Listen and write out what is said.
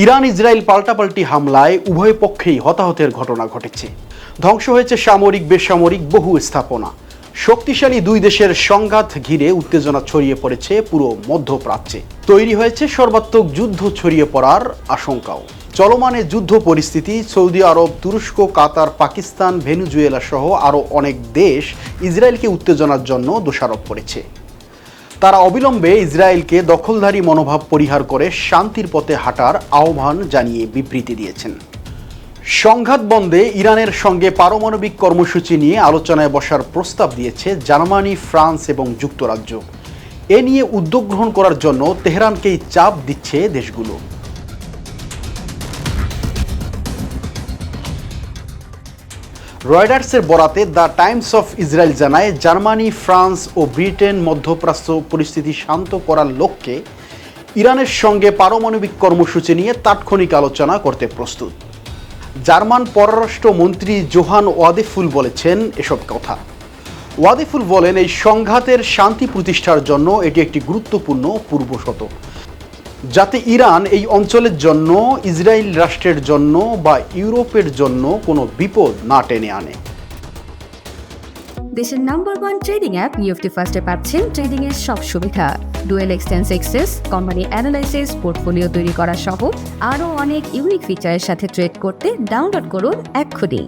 Iran Israel পাল্টাপাল্টি হামলায় উভয় পক্ষেই হতাহতের ঘটনা ঘটেছে। ধ্বংস হয়েছে সামরিক বেসামরিক বহু স্থাপনা। শক্তিশালী দুই দেশের সংঘাত ঘিরে উত্তেজনা ছড়িয়ে পড়েছে পুরো মধ্যপ্রাচ্যে। তৈরি হয়েছে সর্বাত্মক যুদ্ধ ছড়িয়ে পড়ার আশঙ্কাও। চলমানে যুদ্ধ পরিস্থিতি সৌদি আরব, তুরস্ক, কাতার, পাকিস্তান, ভেনেজুয়েলা সহ আরও অনেক দেশ ইসরায়েলকে উত্তেজনার জন্য দোষারোপ করেছে। তারা অবিলম্বে ইসরায়েলকে দখলদারি মনোভাব পরিহার করে শান্তির পথে হাঁটার আহ্বান জানিয়ে বিবৃতি দিয়েছেন। সংঘাত বন্ধে ইরানের সঙ্গে পারমাণবিক কর্মসূচি নিয়ে আলোচনায় বসার প্রস্তাব দিয়েছে জার্মানি, ফ্রান্স এবং যুক্তরাজ্য। এ নিয়ে উদ্যোগ গ্রহণ করার জন্য তেহরানকেই চাপ দিচ্ছে দেশগুলো। রয়টার্সের বরাতে দ্য টাইমস অফ ইসরায়েল জানায়, জার্মানি, ফ্রান্স ও ব্রিটেন মধ্যপ্রাচ্য পরিস্থিতি শান্ত করার লক্ষ্যে ইরানের সঙ্গে পারমাণবিক কর্মসূচি নিয়ে তাৎক্ষণিক আলোচনা করতে প্রস্তুত। জার্মান পররাষ্ট্রমন্ত্রী জোহান ওয়াদেফুল বলেছেন এসব কথা। ওয়াদেফুল বলেন, এই সংঘাতের শান্তি প্রতিষ্ঠার জন্য এটি একটি গুরুত্বপূর্ণ পূর্বশর্ত, যাতে ইরান এই অঞ্চলের জন্য, ইসরায়েল রাষ্ট্রের জন্য বা ইউরোপের জন্য কোনো বিপদ না টেনে আনে। দেশের নাম্বার 1 ট্রেডিং অ্যাপ নিফটি ফার্স্টে পাচ্ছেন ট্রেডিং এর সব সুবিধা, dual exchange access, company analysis, portfolio তৈরি করা সহ আরও অনেক ইউনিক ফিচারের সাথে ট্রেড করতে ডাউনলোড করুন এক্ষুনি।